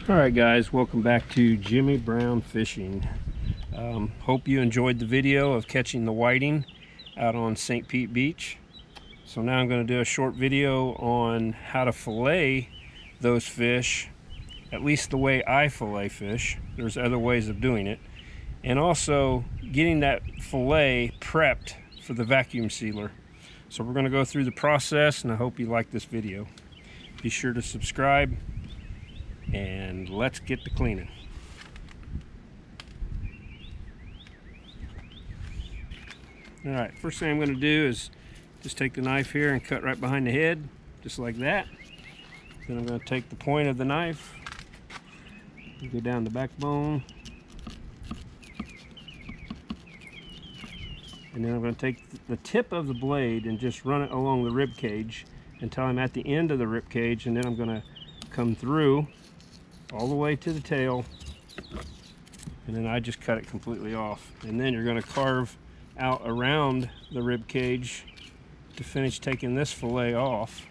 Alright guys, welcome back to Jimmy Brown Fishing. Hope you enjoyed the video of catching the whiting out on St. Pete Beach. So now I'm going to do a short video on how to fillet those fish, at least the way I fillet fish. There's other ways of doing it. And also getting that fillet prepped for the vacuum sealer. So we're going to go through the process, and I hope you like this video. Be sure to subscribe, and let's get to cleaning. Alright, first thing I'm going to do is just take the knife here and cut right behind the head, just like that. Then I'm going to take the point of the knife, go down the backbone, and then I'm going to take the tip of the blade and just run it along the rib cage until I'm at the end of the rib cage, and then I'm going to come through all the way to the tail, and then I just cut it completely off. And then you're going to carve out around the rib cage to finish taking this fillet off.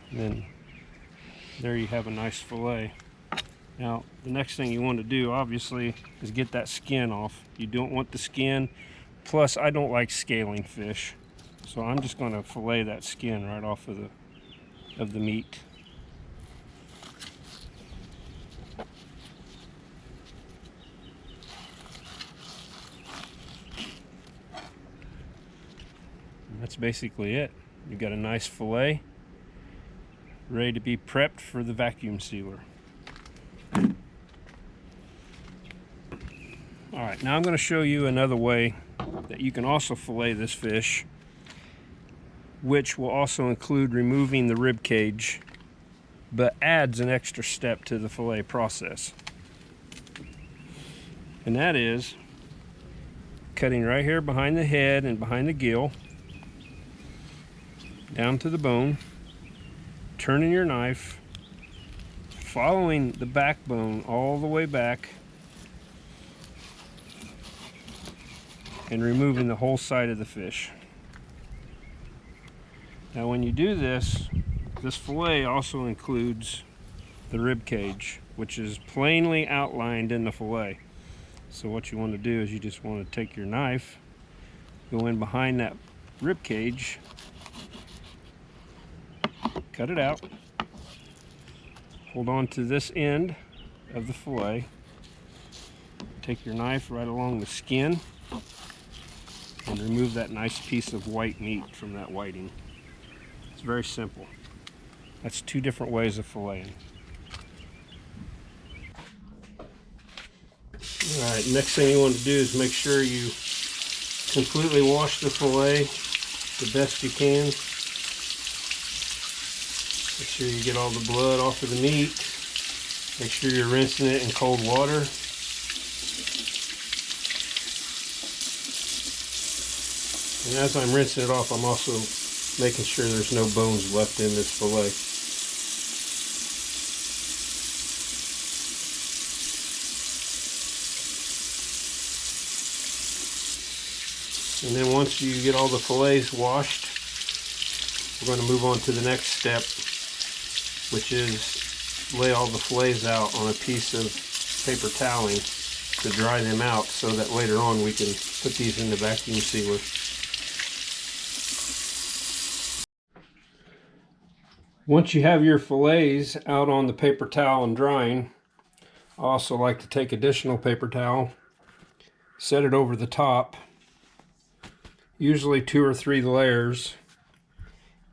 And then there you have a nice fillet. Now the next thing you want to do obviously is get that skin off. You don't want the skin, plus I don't like scaling fish, so I'm just going to fillet that skin right off of the meat. That's basically it. You've got a nice fillet ready to be prepped for the vacuum sealer. Alright, now I'm going to show you another way that you can also fillet this fish, which will also include removing the rib cage, but adds an extra step to the fillet process. And that is cutting right here behind the head and behind the gill, down to the bone, turning your knife, following the backbone all the way back, and removing the whole side of the fish. Now when you do this, this fillet also includes the rib cage, which is plainly outlined in the fillet. So what you want to do is you just want to take your knife, go in behind that rib cage, cut it out, hold on to this end of the fillet, take your knife right along the skin, and remove that nice piece of white meat from that whiting. It's very simple. That's two different ways of filleting. Alright, next thing you want to do is make sure you completely wash the fillet the best you can. Make sure you get all the blood off of the meat. Make sure you're rinsing it in cold water. And as I'm rinsing it off, I'm also making sure there's no bones left in this fillet. And then once you get all the fillets washed, we're going to move on to the next step, which is lay all the fillets out on a piece of paper toweling to dry them out, so that later on we can put these in the vacuum sealer. Once you have your fillets out on the paper towel and drying, I also like to take additional paper towel, set it over the top, usually 2 or 3 layers,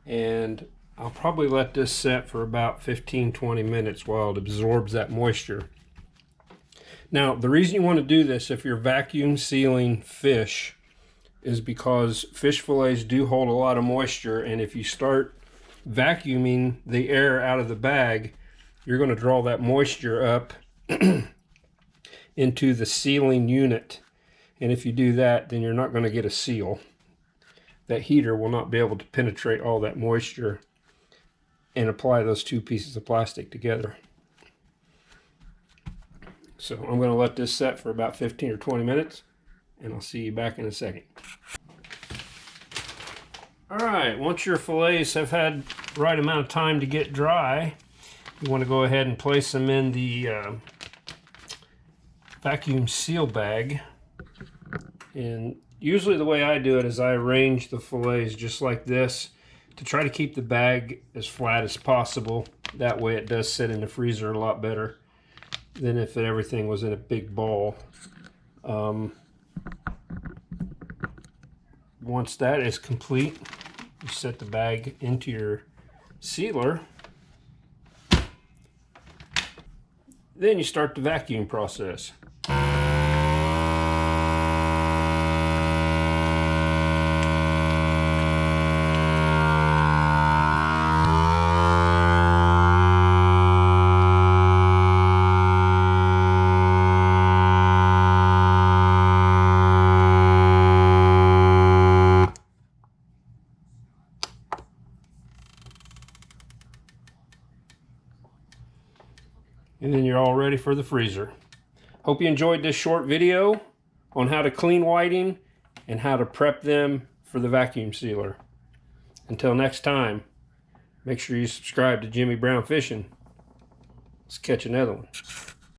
and I'll probably let this set for about 15-20 minutes while it absorbs that moisture. Now, the reason you want to do this if you're vacuum sealing fish is because fish fillets do hold a lot of moisture, and if you start vacuuming the air out of the bag, you're going to draw that moisture up into the sealing unit. And if you do that, then you're not going to get a seal. That heater will not be able to penetrate all that moisture and apply those two pieces of plastic together. So I'm going to let this set for about 15 or 20 minutes, and I'll see you back in a second. Alright, once your fillets have had the right amount of time to get dry, You want to go ahead and place them in the vacuum seal bag. And usually the way I do it is I arrange the fillets just like this to try to keep the bag as flat as possible. That way it does sit in the freezer a lot better than if everything was in a big ball. Once that is complete, you set the bag into your sealer. Then you start the vacuum process. And then you're all ready for the freezer. Hope you enjoyed this short video on how to clean whiting and how to prep them for the vacuum sealer. Until next time, make sure you subscribe to Jimmy Brown Fishing. Let's catch another one.